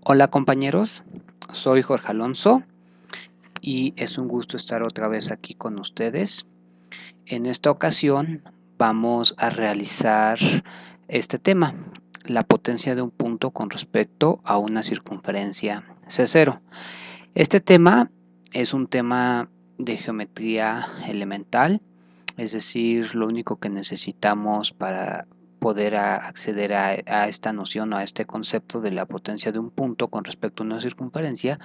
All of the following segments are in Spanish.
Hola compañeros, soy Jorge Alonso y es un gusto estar otra vez aquí con ustedes. En esta ocasión vamos a realizar este tema, la potencia de un punto con respecto a una circunferencia C0. Este tema es un tema de geometría elemental, es decir, lo único que necesitamos para poder acceder a esta noción o a este concepto de la potencia de un punto con respecto a una circunferencia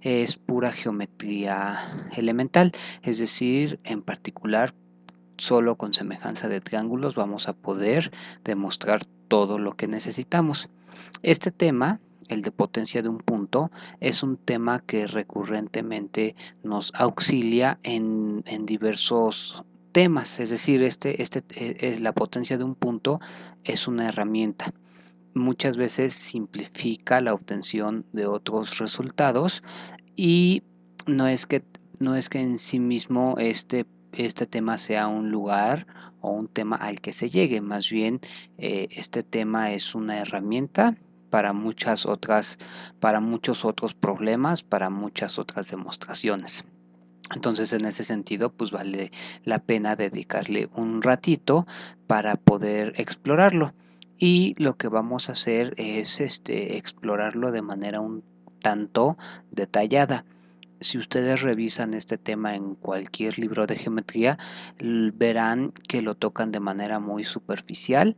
es pura geometría elemental, es decir, en particular solo con semejanza de triángulos vamos a poder demostrar todo lo que necesitamos. Este tema, el de potencia de un punto, es un tema que recurrentemente nos auxilia en diversos temas, es decir, la potencia de un punto es una herramienta. Muchas veces simplifica la obtención de otros resultados y no es que, no es que en sí mismo este tema sea un lugar o un tema al que se llegue, más bien este tema es una herramienta para muchos otros problemas, para muchas otras demostraciones. Entonces, en ese sentido, pues vale la pena dedicarle un ratito para poder explorarlo. Y lo que vamos a hacer es explorarlo de manera un tanto detallada. Si ustedes revisan este tema en cualquier libro de geometría, verán que lo tocan de manera muy superficial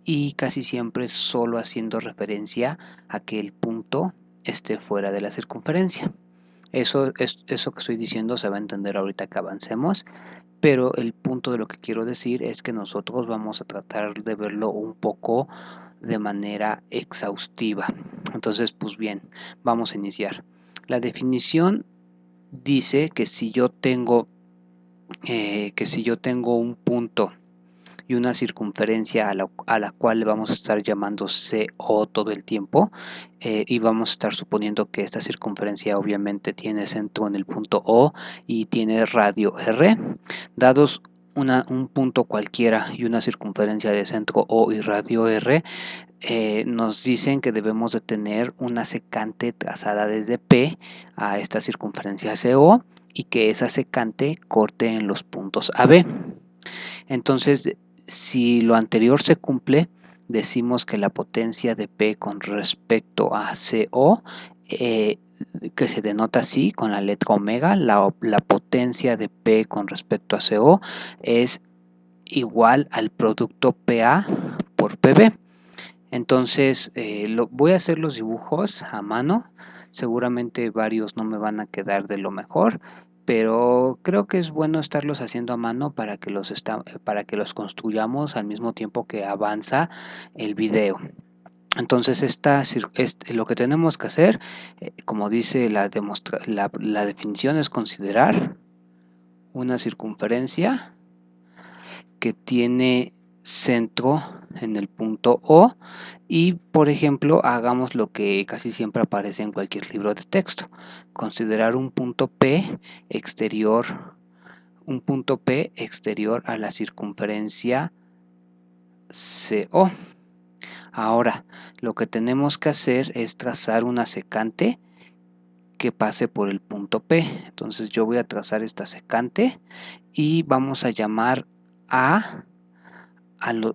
y casi siempre solo haciendo referencia a que el punto esté fuera de la circunferencia. Eso que estoy diciendo se va a entender ahorita que avancemos, pero el punto de lo que quiero decir es que nosotros vamos a tratar de verlo un poco de manera exhaustiva. Entonces, pues bien, vamos a iniciar. La definición dice que si yo tengo un punto y una circunferencia a la cual le vamos a estar llamando CO todo el tiempo, y vamos a estar suponiendo que esta circunferencia obviamente tiene centro en el punto O y tiene radio R, dados un punto cualquiera y una circunferencia de centro O y radio R, nos dicen que debemos de tener una secante trazada desde P a esta circunferencia CO y que esa secante corte en los puntos AB. Entonces, si lo anterior se cumple, decimos que la potencia de P con respecto a CO, que se denota así con la letra omega, la potencia de P con respecto a CO es igual al producto PA por PB. Entonces, voy a hacer los dibujos a mano. Seguramente varios no me van a quedar de lo mejor, pero creo que es bueno estarlos haciendo a mano para que los construyamos al mismo tiempo que avanza el video. Entonces, lo que tenemos que hacer, como dice la definición, es considerar una circunferencia que tiene centro en el punto O y, por ejemplo, hagamos lo que casi siempre aparece en cualquier libro de texto: considerar un punto P exterior a la circunferencia CO. Ahora, lo que tenemos que hacer es trazar una secante que pase por el punto P. Entonces yo voy a trazar esta secante y vamos a llamar A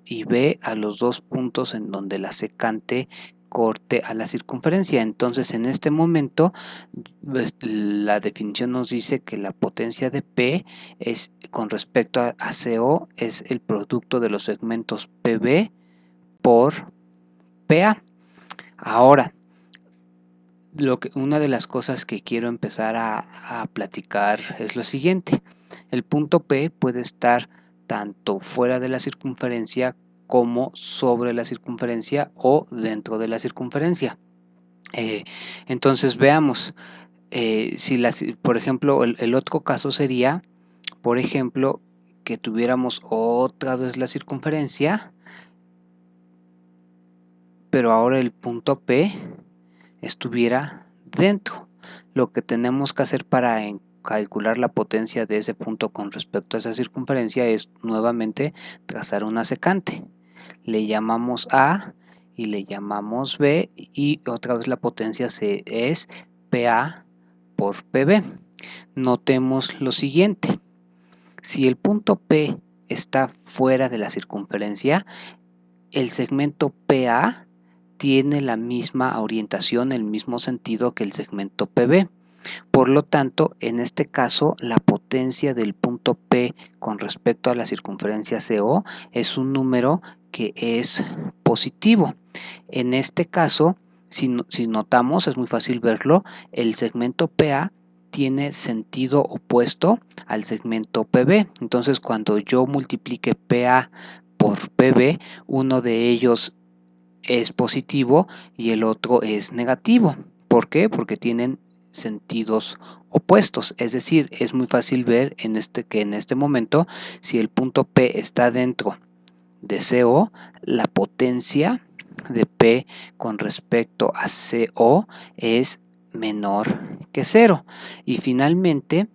y B a los dos puntos en donde la secante corte a la circunferencia. Entonces, en este momento, la definición nos dice que la potencia de P es con respecto a CO es el producto de los segmentos PB por PA. Ahora, una de las cosas que quiero empezar a platicar es lo siguiente: el punto P puede estar tanto fuera de la circunferencia como sobre la circunferencia o dentro de la circunferencia. Entonces veamos, por ejemplo, el otro caso sería, por ejemplo, que tuviéramos otra vez la circunferencia, pero ahora el punto P estuviera dentro. Lo que tenemos que hacer para calcular la potencia de ese punto con respecto a esa circunferencia es nuevamente trazar una secante. Le llamamos A y le llamamos B, y otra vez la potencia es PA por PB. Notemos lo siguiente: si el punto P está fuera de la circunferencia, el segmento PA tiene la misma orientación, el mismo sentido que el segmento PB. Por lo tanto, en este caso, la potencia del punto P con respecto a la circunferencia CO es un número que es positivo. En este caso, si notamos, es muy fácil verlo, el segmento PA tiene sentido opuesto al segmento PB. Entonces, cuando yo multiplique PA por PB, uno de ellos es positivo y el otro es negativo. ¿Por qué? Porque tienen sentidos opuestos. Es decir, es muy fácil ver que en este momento, si el punto P está dentro de CO, la potencia de P con respecto a CO es menor que 0. Y finalmente,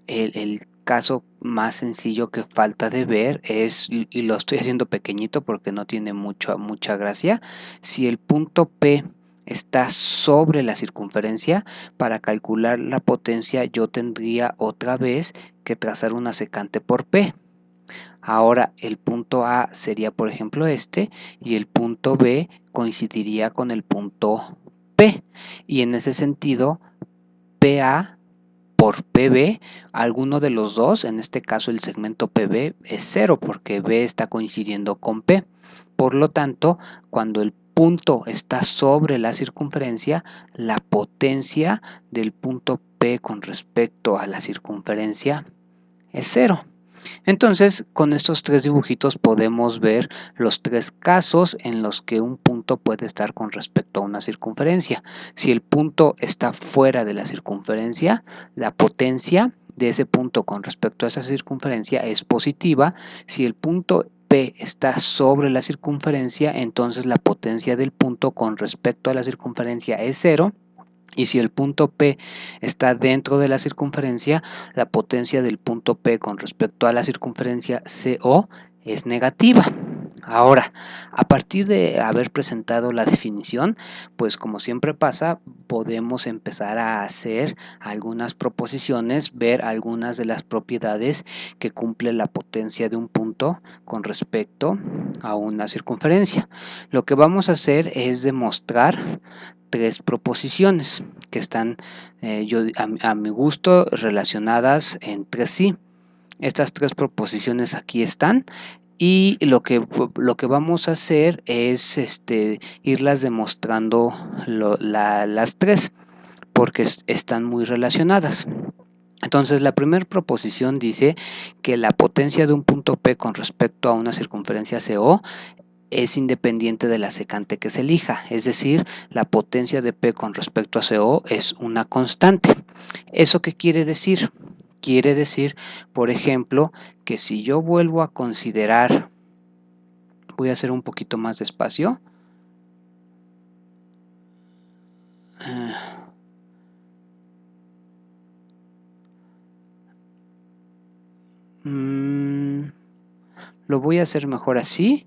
el caso más sencillo que falta de ver es, y lo estoy haciendo pequeñito porque no tiene mucha gracia, si el punto P está sobre la circunferencia. Para calcular la potencia yo tendría otra vez que trazar una secante por P. Ahora el punto A sería, por ejemplo, este, y el punto B coincidiría con el punto P, y en ese sentido PA por PB, alguno de los dos, en este caso el segmento PB, es 0 porque B está coincidiendo con P. Por lo tanto, cuando el punto está sobre la circunferencia, la potencia del punto P con respecto a la circunferencia es 0. Entonces, con estos tres dibujitos podemos ver los tres casos en los que un punto puede estar con respecto a una circunferencia. Si el punto está fuera de la circunferencia, la potencia de ese punto con respecto a esa circunferencia es positiva. Si el punto P está sobre la circunferencia, entonces la potencia del punto con respecto a la circunferencia es 0. Y si el punto P está dentro de la circunferencia, la potencia del punto P con respecto a la circunferencia CO es negativa. Ahora, a partir de haber presentado la definición, pues como siempre pasa, podemos empezar a hacer algunas proposiciones, ver algunas de las propiedades que cumple la potencia de un punto con respecto a una circunferencia. Lo que vamos a hacer es demostrar tres proposiciones que están a mi gusto relacionadas entre sí. Estas tres proposiciones aquí están, y lo que vamos a hacer es irlas demostrando las tres, porque están muy relacionadas. Entonces, la primera proposición dice que la potencia de un punto P con respecto a una circunferencia CO es independiente de la secante que se elija, es decir, la potencia de P con respecto a CO es una constante. ¿Eso qué quiere decir? Quiere decir, por ejemplo, que si yo vuelvo a considerar, voy a hacer un poquito más despacio, lo voy a hacer mejor así,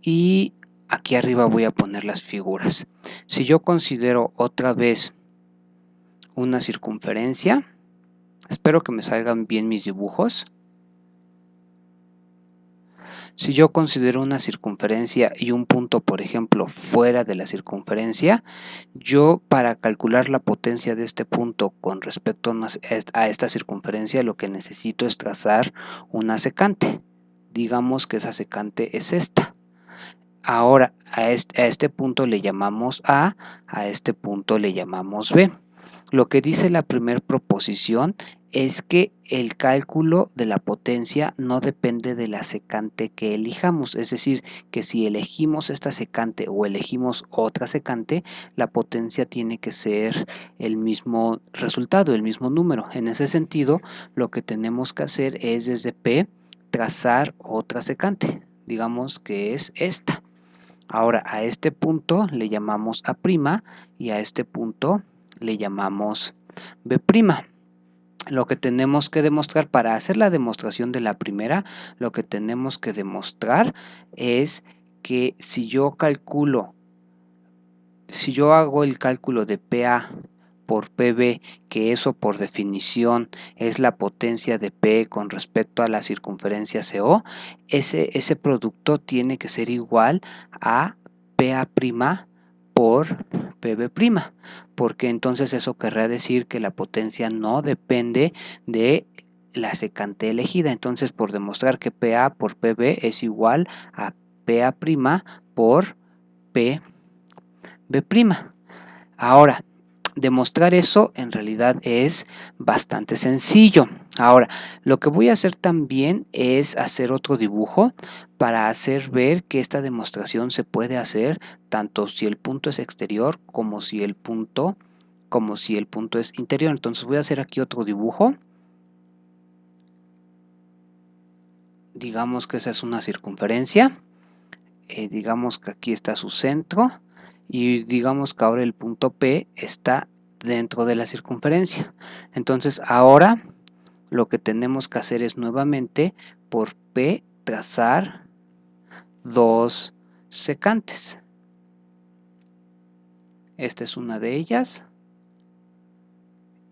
y aquí arriba voy a poner las figuras. Si yo considero otra vez una circunferencia, espero que me salgan bien mis dibujos. Si yo considero una circunferencia y un punto, por ejemplo, fuera de la circunferencia, yo para calcular la potencia de este punto con respecto a esta circunferencia, lo que necesito es trazar una secante. Digamos que esa secante es esta. Ahora, a este punto le llamamos A este punto le llamamos B. Lo que dice la primera proposición es que el cálculo de la potencia no depende de la secante que elijamos, es decir, que si elegimos esta secante o elegimos otra secante, la potencia tiene que ser el mismo resultado, el mismo número. En ese sentido, lo que tenemos que hacer es desde P trazar otra secante, digamos que es esta. Ahora, a este punto le llamamos A' y a este punto le llamamos B'. Lo que tenemos que demostrar para hacer la demostración de la primera, lo que tenemos que demostrar es que si yo calculo si yo hago el cálculo de PA por PB, que eso por definición es la potencia de P con respecto a la circunferencia CO, ese producto tiene que ser igual a PA' por PB', porque entonces eso querrá decir que la potencia no depende de la secante elegida. Entonces, por demostrar que PA por PB es igual a PA' por PB'. Ahora, demostrar eso en realidad es bastante sencillo. Ahora, lo que voy a hacer también es hacer otro dibujo para hacer ver que esta demostración se puede hacer tanto si el punto es exterior como si el punto es interior. Entonces voy a hacer aquí otro dibujo. Digamos que esa es una circunferencia. Digamos que aquí está su centro. Y digamos que ahora el punto P está dentro de la circunferencia. Entonces ahora lo que tenemos que hacer es nuevamente por P trazar dos secantes. Esta es una de ellas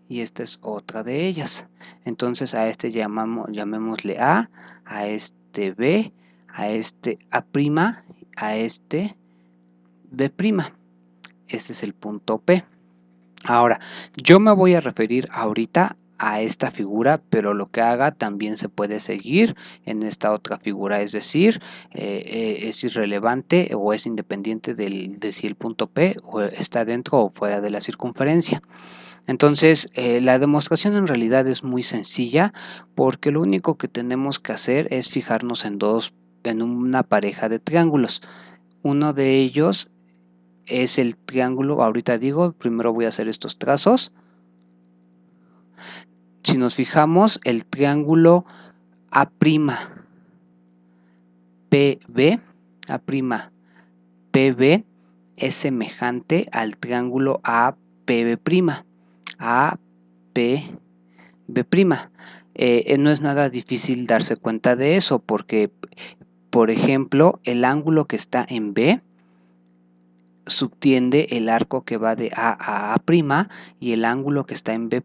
y esta es otra de ellas. Entonces a este llamémosle A este B, a este A', a este B'. Este es el punto P. Ahora, yo me voy a referir ahorita a esta figura, pero lo que haga también se puede seguir en esta otra figura, es decir, es irrelevante o es independiente de si el punto P está dentro o fuera de la circunferencia. Entonces, la demostración en realidad es muy sencilla porque lo único que tenemos que hacer es fijarnos en una pareja de triángulos. Uno de ellos es el triángulo, ahorita digo, primero voy a hacer estos trazos. Si nos fijamos, el triángulo A'PB, A'PB es semejante al triángulo APB', APB'. No es nada difícil darse cuenta de eso porque, por ejemplo, el ángulo que está en B subtiende el arco que va de A a A' y el ángulo que está en B'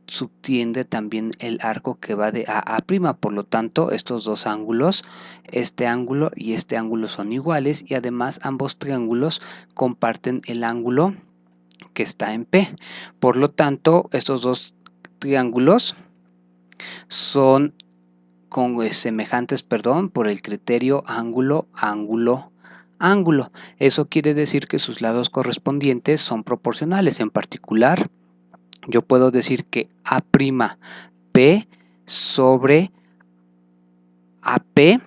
subtiende también el arco que va de A a A'. Por lo tanto, estos dos ángulos, este ángulo y este ángulo son iguales y además ambos triángulos comparten el ángulo que está en P. Por lo tanto, estos dos triángulos son semejantes, por el criterio ángulo. Eso quiere decir que sus lados correspondientes son proporcionales. En particular, yo puedo decir que A'P sobre AP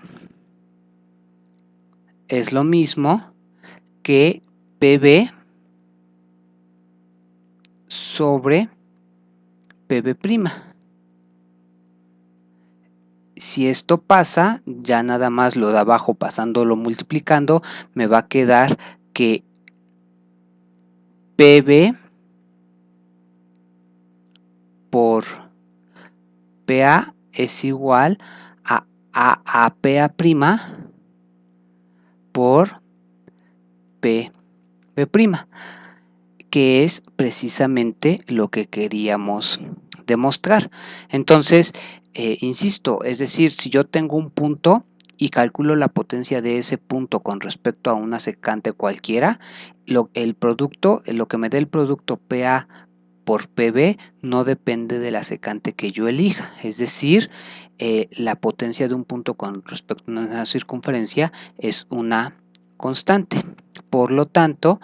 es lo mismo que PB sobre PB'. Si esto pasa, ya nada más lo de abajo pasándolo multiplicando, me va a quedar que PB por PA es igual a PA' por PB', que es precisamente lo que queríamos demostrar. Entonces, insisto, es decir, si yo tengo un punto y calculo la potencia de ese punto con respecto a una secante cualquiera, lo que me dé el producto PA por PB no depende de la secante que yo elija, es decir, la potencia de un punto con respecto a una circunferencia es una constante. Por lo tanto,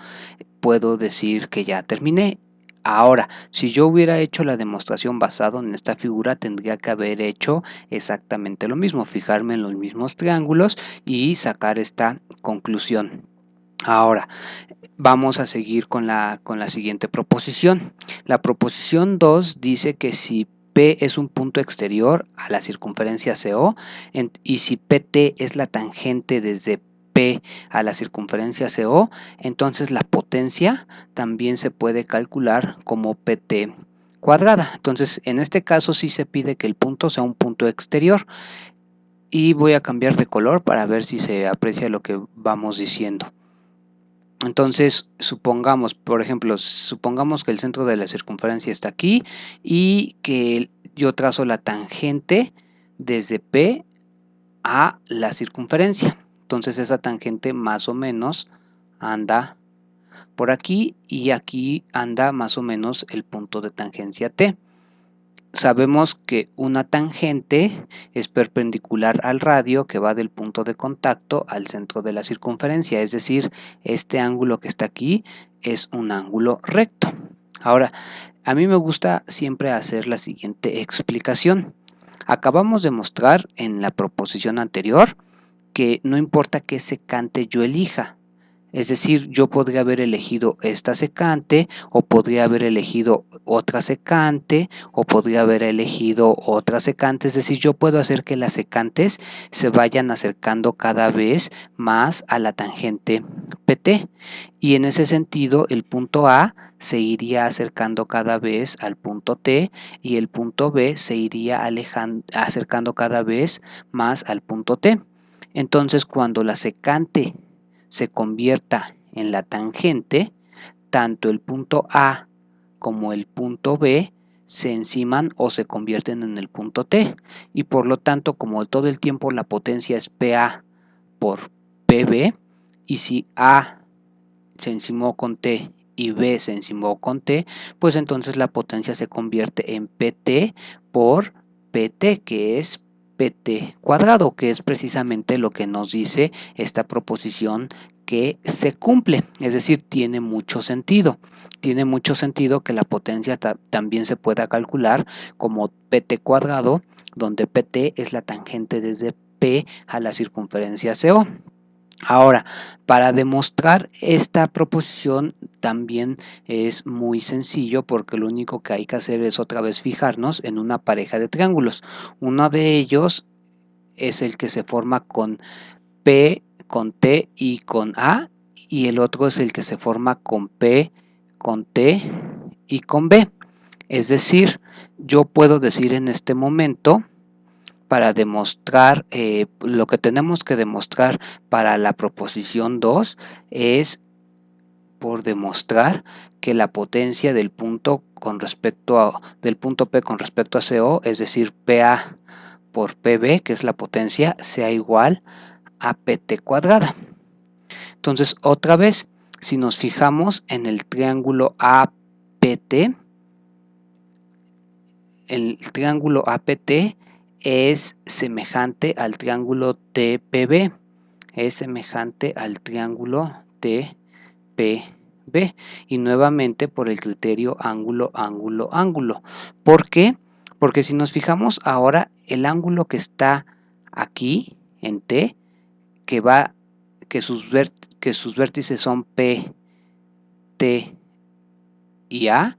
puedo decir que ya terminé. Ahora, si yo hubiera hecho la demostración basado en esta figura, tendría que haber hecho exactamente lo mismo, fijarme en los mismos triángulos y sacar esta conclusión. Ahora, vamos a seguir con la siguiente proposición. La proposición 2 dice que si P es un punto exterior a la circunferencia CO y si PT es la tangente desde P a la circunferencia CO, entonces la potencia también se puede calcular como PT cuadrada. Entonces, en este caso sí se pide que el punto sea un punto exterior y voy a cambiar de color para ver si se aprecia lo que vamos diciendo. Entonces, supongamos, por ejemplo, supongamos que el centro de la circunferencia está aquí y que yo trazo la tangente desde P a la circunferencia. Entonces esa tangente más o menos anda por aquí y aquí anda más o menos el punto de tangencia T. Sabemos que una tangente es perpendicular al radio que va del punto de contacto al centro de la circunferencia, es decir, este ángulo que está aquí es un ángulo recto. Ahora, a mí me gusta siempre hacer la siguiente explicación. Acabamos de mostrar en la proposición anterior que no importa qué secante yo elija. Es decir, yo podría haber elegido esta secante, o podría haber elegido otra secante, o podría haber elegido otra secante. Es decir, yo puedo hacer que las secantes se vayan acercando cada vez más a la tangente PT. Y en ese sentido, el punto A se iría acercando cada vez al punto T y el punto B se iría acercando cada vez más al punto T. Entonces, cuando la secante se convierta en la tangente, tanto el punto A como el punto B se enciman o se convierten en el punto T, y por lo tanto, como todo el tiempo la potencia es PA por PB, y si A se encimó con T y B se encimó con T, pues entonces la potencia se convierte en PT por PT, que es PT cuadrado, que es precisamente lo que nos dice esta proposición que se cumple. Es decir, tiene mucho sentido. Tiene mucho sentido que la potencia también se pueda calcular como PT cuadrado, donde PT es la tangente desde P a la circunferencia CO. Ahora, para demostrar esta proposición también es muy sencillo, porque lo único que hay que hacer es otra vez fijarnos en una pareja de triángulos. Uno de ellos es el que se forma con P, con T y con A, y el otro es el que se forma con P, con T y con B. Es decir, yo puedo decir en este momento, para demostrar lo que tenemos que demostrar para la proposición 2 es por demostrar que la potencia del punto del punto P con respecto a CO, es decir, PA por PB, que es la potencia, sea igual a PT cuadrada. Entonces, otra vez, si nos fijamos en el triángulo APT, el triángulo APT es semejante al triángulo TPB, es semejante al triángulo TPB, y nuevamente por el criterio ángulo, ángulo, ángulo. ¿Por qué? Porque si nos fijamos ahora, el ángulo que está aquí en T, que va, que sus vértices son P, T y A,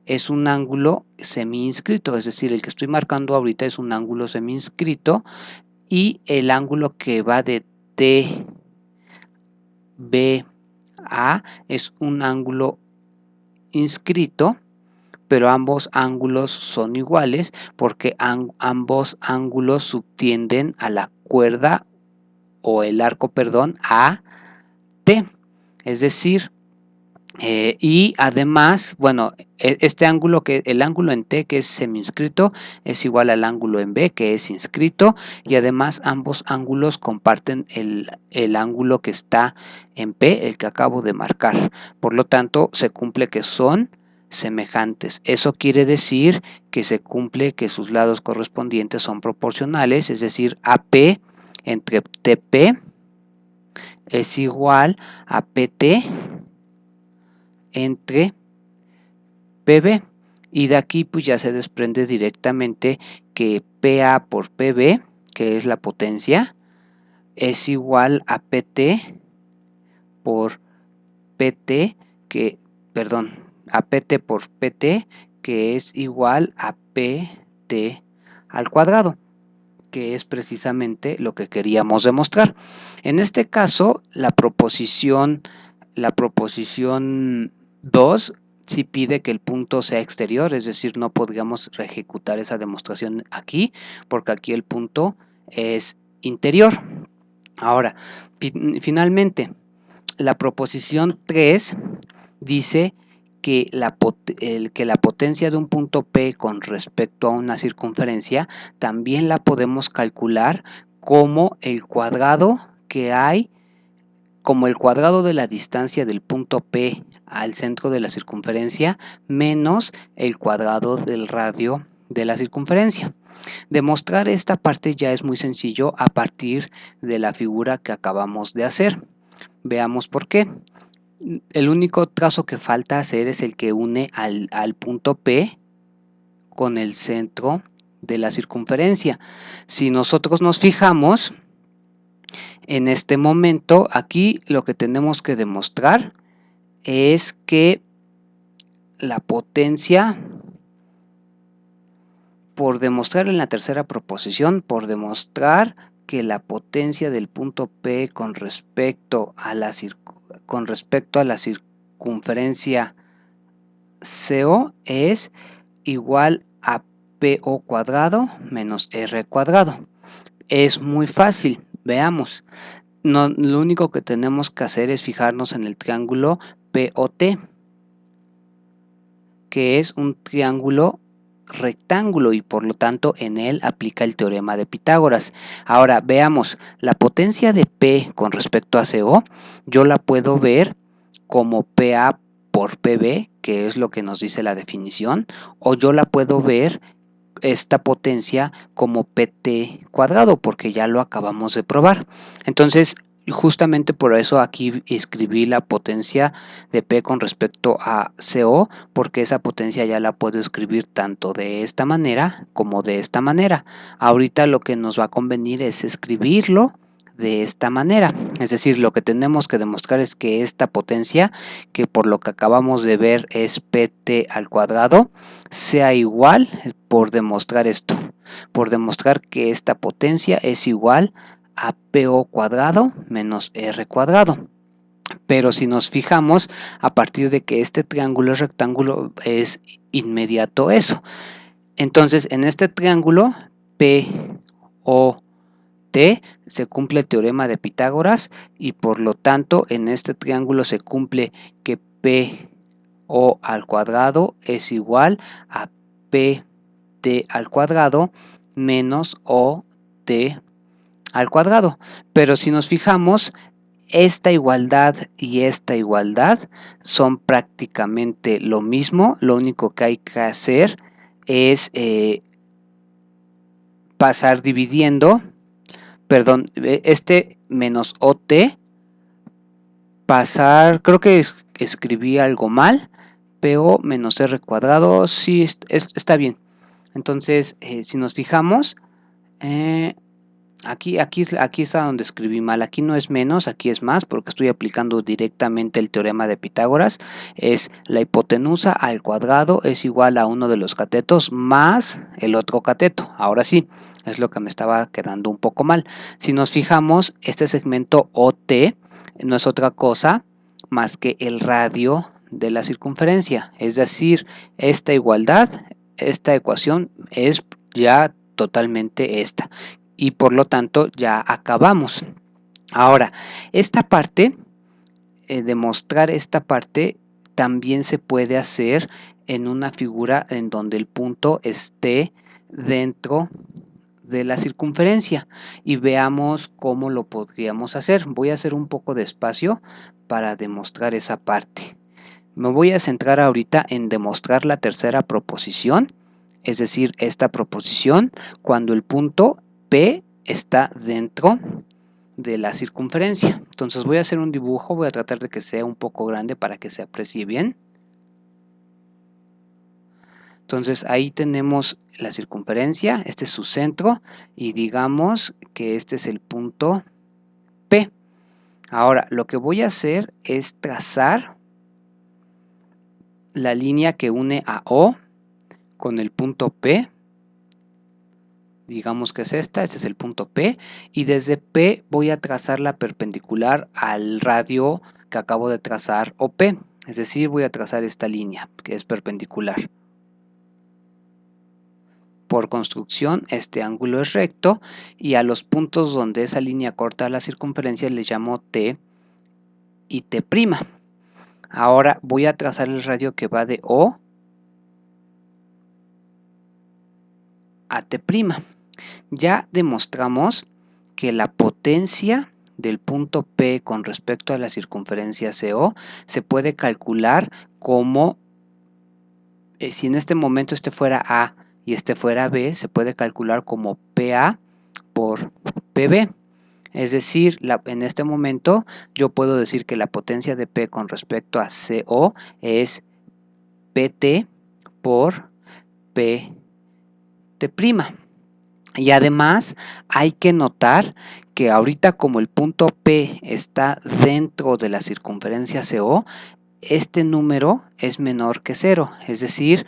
es un ángulo semi-inscrito, es decir, el que estoy marcando ahorita es un ángulo semi-inscrito, y el ángulo que va de T, B, A es un ángulo inscrito, pero ambos ángulos son iguales porque ambos ángulos subtienden a la cuerda o el arco, perdón, a T. Es decir, y además, bueno, este ángulo, el ángulo en T, que es semi-inscrito, es igual al ángulo en B, que es inscrito, y además ambos ángulos comparten el ángulo que está en P, el que acabo de marcar. Por lo tanto, se cumple que son semejantes. Eso quiere decir que se cumple que sus lados correspondientes son proporcionales, es decir, AP entre TP es igual a PT entre PB, y de aquí pues ya se desprende directamente que PA por PB, que es la potencia, es igual a PT por PT, a PT por PT, que es igual a PT al cuadrado, que es precisamente lo que queríamos demostrar. En este caso, la proposición 2 sí pide que el punto sea exterior, es decir, no podríamos ejecutar esa demostración aquí, porque aquí el punto es interior. Ahora, finalmente, La proposición 3 dice que la potencia de un punto P con respecto a una circunferencia también la podemos calcular como el cuadrado que hay, como el cuadrado de la distancia del punto P al centro de la circunferencia menos el cuadrado del radio de la circunferencia. Demostrar esta parte ya es muy sencillo a partir de la figura que acabamos de hacer. Veamos por qué. El único trazo que falta hacer es el que une al punto P con el centro de la circunferencia. Si nosotros nos fijamos, en este momento aquí lo que tenemos que demostrar es que la potencia, por demostrar en la tercera proposición, por demostrar que la potencia del punto P con respecto a la circunferencia CO es igual a PO cuadrado menos R cuadrado. Es muy fácil, veamos. No, lo único que tenemos que hacer es fijarnos en el triángulo POT, que es un triángulo rectángulo y por lo tanto en él aplica el teorema de Pitágoras. Ahora veamos, la potencia de P con respecto a CO, yo la puedo ver como PA por PB, que es lo que nos dice la definición, o yo la puedo ver esta potencia como PT cuadrado, porque ya lo acabamos de probar. Entonces, justamente por eso aquí escribí la potencia de P con respecto a CO, porque esa potencia ya la puedo escribir tanto de esta manera como de esta manera. Ahorita lo que nos va a convenir es escribirlo de esta manera, es decir, lo que tenemos que demostrar es que esta potencia, que por lo que acabamos de ver es PT al cuadrado, sea igual, por demostrar esto, por demostrar que esta potencia es igual a PO cuadrado menos R cuadrado. Pero si nos fijamos, a partir de que este triángulo es rectángulo, es inmediato eso. Entonces, en este triángulo POT se cumple el teorema de Pitágoras y por lo tanto en este triángulo se cumple que PO al cuadrado es igual a PT al cuadrado menos OT al cuadrado. Pero si nos fijamos, esta igualdad y esta igualdad son prácticamente lo mismo. Lo único que hay que hacer es pasar dividiendo, perdón, este menos OT, pasar, creo que escribí algo mal, PO menos R cuadrado, sí, está bien. Entonces, si nos fijamos, aquí está donde escribí mal, aquí no es menos, aquí es más, porque estoy aplicando directamente el teorema de Pitágoras, es la hipotenusa al cuadrado es igual a uno de los catetos más el otro cateto. Ahora sí, es lo que me estaba quedando un poco mal. Si nos fijamos, este segmento OT no es otra cosa más que el radio de la circunferencia, es decir, esta igualdad, esta ecuación es ya totalmente esta y por lo tanto ya acabamos. Ahora, esta parte, demostrar esta parte también se puede hacer en una figura en donde el punto esté dentro de la circunferencia y veamos cómo lo podríamos hacer. Voy a hacer un poco de espacio para demostrar esa parte. Me voy a centrar ahorita en demostrar la tercera proposición, es decir, esta proposición cuando el punto P está dentro de la circunferencia. Entonces voy a hacer un dibujo, voy a tratar de que sea un poco grande para que se aprecie bien. Entonces ahí tenemos la circunferencia, este es su centro y digamos que este es el punto P. Ahora lo que voy a hacer es trazar la línea que une a O con el punto P. Digamos que es esta, este es el punto P y desde P voy a trazar la perpendicular al radio que acabo de trazar OP, es decir, voy a trazar esta línea que es perpendicular. Por construcción, este ángulo es recto y a los puntos donde esa línea corta la circunferencia les llamo T y T'. Ahora voy a trazar el radio que va de O a T'. Ya demostramos que la potencia del punto P con respecto a la circunferencia CO se puede calcular como, si en este momento este fuera A y este fuera B, se puede calcular como PA por PB. Es decir, en este momento yo puedo decir que la potencia de P con respecto a CO es PT por PT'. Y además hay que notar que ahorita, como el punto P está dentro de la circunferencia CO, este número es menor que 0, es decir,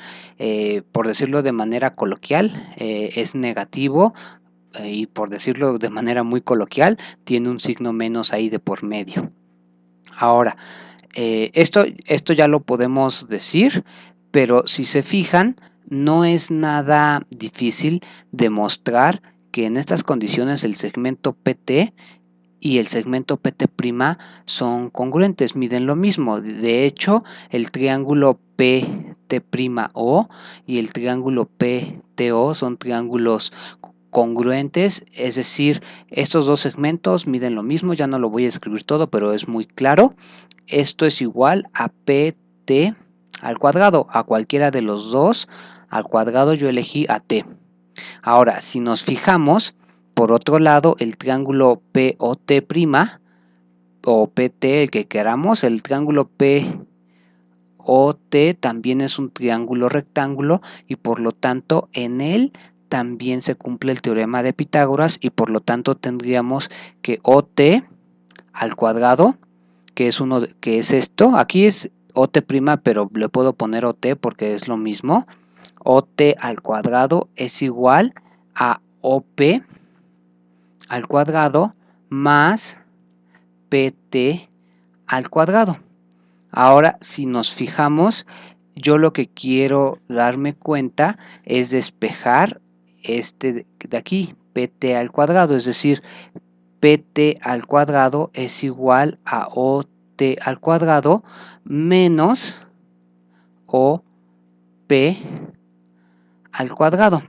por decirlo de manera coloquial, es negativo, y por decirlo de manera muy coloquial, tiene un signo menos ahí de por medio. Ahora, esto ya lo podemos decir, pero si se fijan, no es nada difícil demostrar que en estas condiciones el segmento PT y el segmento PT' son congruentes, miden lo mismo. De hecho, el triángulo PT'O y el triángulo PTO son triángulos congruentes, es decir, estos dos segmentos miden lo mismo. Ya no lo voy a escribir todo, pero es muy claro. Esto es igual a PT al cuadrado, a cualquiera de los dos al cuadrado yo elegí a T. Ahora, si nos fijamos, por otro lado, el triángulo POT' o PT, el que queramos, el triángulo POT también es un triángulo rectángulo y por lo tanto en él también se cumple el teorema de Pitágoras y por lo tanto tendríamos que OT al cuadrado, que es esto, aquí es OT', pero le puedo poner OT porque es lo mismo. OT al cuadrado es igual a OP al cuadrado más PT al cuadrado. Ahora, si nos fijamos, yo lo que quiero darme cuenta es despejar este de aquí, PT al cuadrado, es decir, PT al cuadrado es igual a OT al cuadrado menos OP al cuadrado.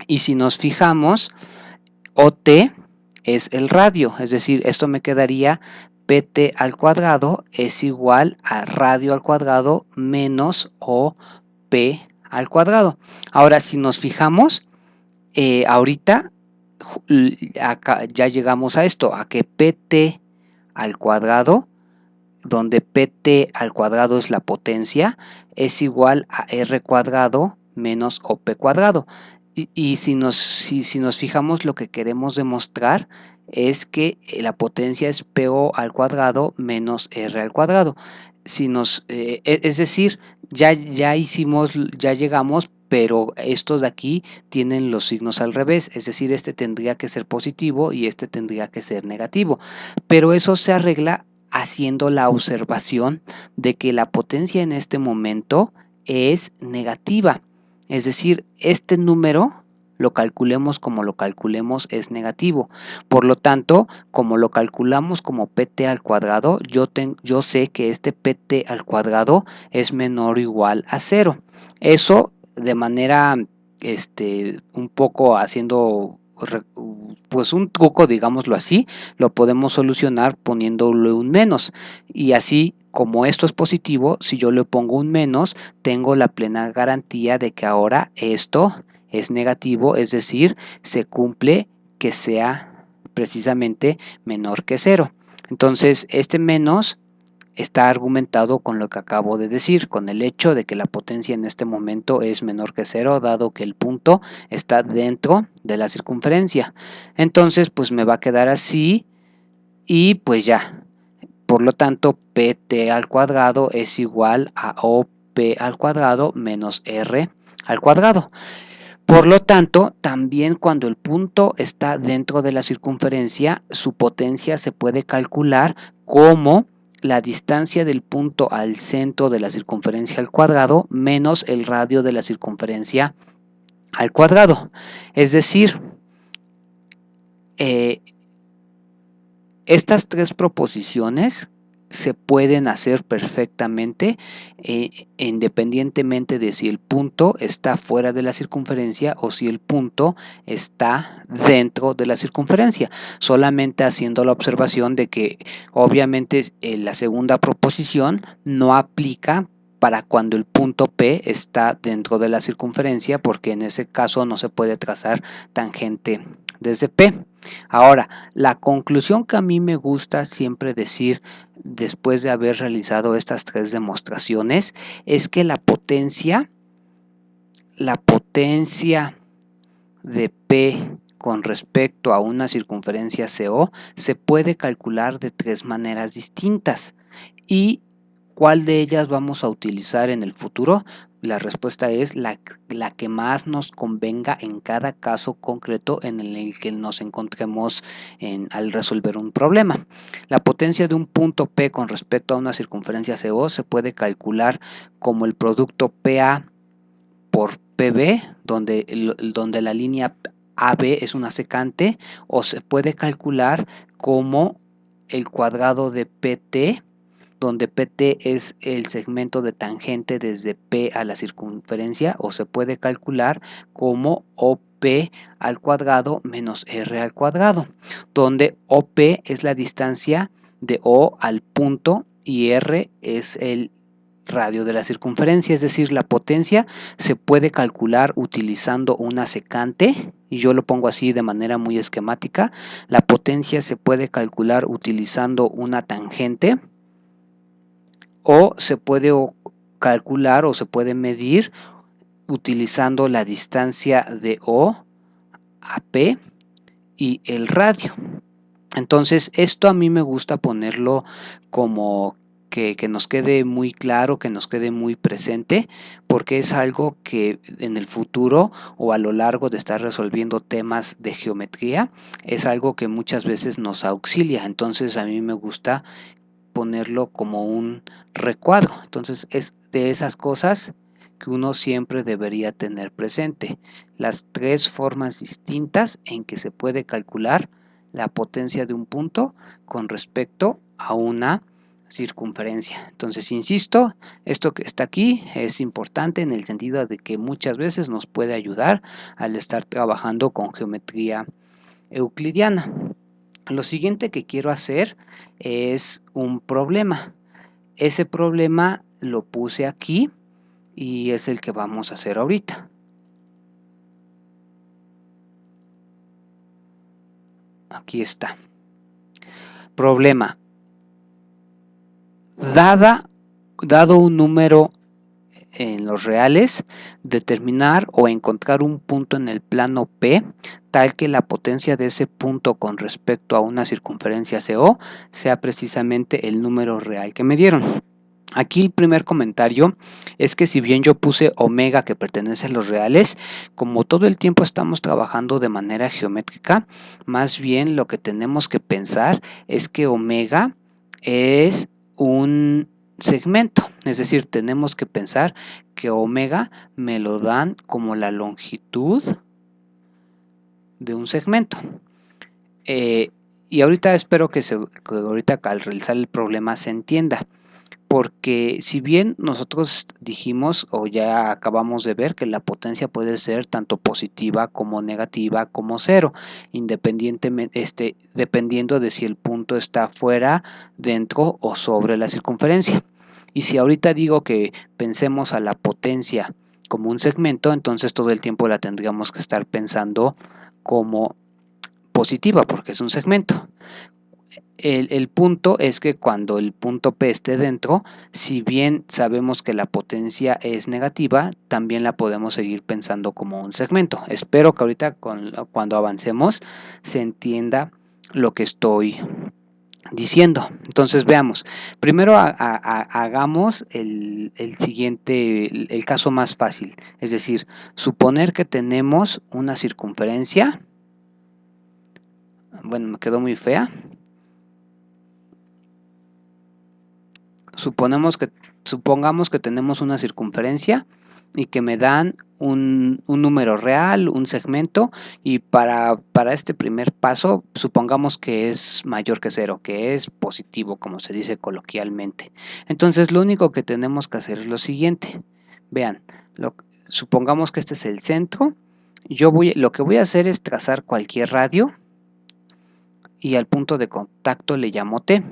Y si nos fijamos, OT es el radio, es decir, esto me quedaría PT al cuadrado es igual a radio al cuadrado menos OP al cuadrado. Ahora, si nos fijamos, ahorita acá ya llegamos a esto, a que PT al cuadrado, donde PT al cuadrado es la potencia, es igual a R cuadrado menos OP cuadrado. Y si nos fijamos, lo que queremos demostrar es que la potencia es PO al cuadrado menos R al cuadrado. Es decir, ya llegamos, pero estos de aquí tienen los signos al revés, es decir, este tendría que ser positivo y este tendría que ser negativo. Pero eso se arregla haciendo la observación de que la potencia en este momento es negativa. Es decir, este número, lo calculemos como lo calculemos, es negativo. Por lo tanto, como lo calculamos como PT al cuadrado, yo sé que este PT al cuadrado es menor o igual a 0. Eso de manera un poco haciendo pues un truco, digámoslo así, lo podemos solucionar poniéndole un menos. Y así, como esto es positivo, si yo le pongo un menos, tengo la plena garantía de que ahora esto es negativo, es decir, se cumple que sea precisamente menor que 0. Entonces, este menos está argumentado con lo que acabo de decir, con el hecho de que la potencia en este momento es menor que 0, dado que el punto está dentro de la circunferencia. Entonces, pues me va a quedar así y pues ya. Por lo tanto, PT al cuadrado es igual a OP al cuadrado menos R al cuadrado. Por lo tanto, también cuando el punto está dentro de la circunferencia, su potencia se puede calcular como la distancia del punto al centro de la circunferencia al cuadrado menos el radio de la circunferencia al cuadrado. Es decir, estas tres proposiciones se pueden hacer perfectamente, independientemente de si el punto está fuera de la circunferencia o si el punto está dentro de la circunferencia, solamente haciendo la observación de que obviamente la segunda proposición no aplica para cuando el punto P está dentro de la circunferencia, porque en ese caso no se puede trazar tangente desde P. Ahora, la conclusión que a mí me gusta siempre decir después de haber realizado estas tres demostraciones es que la potencia de P con respecto a una circunferencia CO se puede calcular de tres maneras distintas. ¿Y cuál de ellas vamos a utilizar en el futuro? La respuesta es la que más nos convenga en cada caso concreto en el que nos encontremos al resolver un problema. La potencia de un punto P con respecto a una circunferencia CO se puede calcular como el producto PA por PB, donde la línea AB es una secante, o se puede calcular como el cuadrado de PT, donde PT es el segmento de tangente desde P a la circunferencia, o se puede calcular como OP al cuadrado menos R al cuadrado, donde OP es la distancia de O al punto y R es el radio de la circunferencia, es decir, la potencia se puede calcular utilizando una secante, y yo lo pongo así de manera muy esquemática. La potencia se puede calcular utilizando una tangente, o se puede calcular o se puede medir utilizando la distancia de O a P y el radio. Entonces, esto a mí me gusta ponerlo como que nos quede muy claro, que nos quede muy presente, porque es algo que en el futuro o a lo largo de estar resolviendo temas de geometría, es algo que muchas veces nos auxilia. Entonces, a mí me gusta ponerlo como un recuadro. Entonces, es de esas cosas que uno siempre debería tener presente. Las tres formas distintas en que se puede calcular la potencia de un punto con respecto a una circunferencia. Entonces, insisto, esto que está aquí es importante en el sentido de que muchas veces nos puede ayudar al estar trabajando con geometría euclidiana. Lo siguiente que quiero hacer es un problema. Ese problema lo puse aquí y es el que vamos a hacer ahorita. Aquí está. Problema. Dado un número en los reales, determinar o encontrar un punto en el plano P tal que la potencia de ese punto con respecto a una circunferencia CO sea precisamente el número real que me dieron. Aquí el primer comentario es que si bien yo puse omega que pertenece a los reales, como todo el tiempo estamos trabajando de manera geométrica, más bien lo que tenemos que pensar es que omega es un segmento, es decir, tenemos que pensar que omega me lo dan como la longitud de un segmento. Y ahorita espero que ahorita al realizar el problema se entienda. Porque si bien nosotros dijimos o ya acabamos de ver que la potencia puede ser tanto positiva como negativa como cero, independientemente, dependiendo de si el punto está fuera, dentro o sobre la circunferencia. Y si ahorita digo que pensemos a la potencia como un segmento, entonces todo el tiempo la tendríamos que estar pensando como positiva porque es un segmento. El punto es que cuando el punto P esté dentro, si bien sabemos que la potencia es negativa, también la podemos seguir pensando como un segmento. Espero que ahorita cuando avancemos se entienda lo que estoy diciendo. Entonces veamos. Primero hagamos el siguiente, el caso más fácil. Es decir, suponer que tenemos una circunferencia. Bueno, me quedó muy fea. Supongamos que tenemos una circunferencia y que me dan un número real, un segmento, y para este primer paso supongamos que es mayor que 0, que es positivo, como se dice coloquialmente. Entonces lo único que tenemos que hacer es lo siguiente. Vean, supongamos que este es el centro. Lo que voy a hacer es trazar cualquier radio y al punto de contacto le llamo T.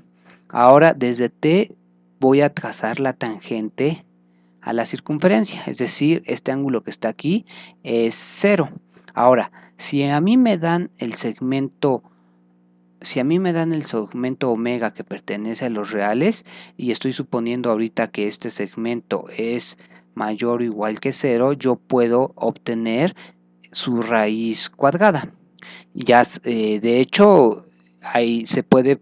Ahora desde T voy a trazar la tangente a la circunferencia, es decir, este ángulo que está aquí es 0. Ahora, si a mí me dan el segmento omega que pertenece a los reales, y estoy suponiendo ahorita que este segmento es mayor o igual que 0, yo puedo obtener su raíz cuadrada. Ya, de hecho, ahí se puede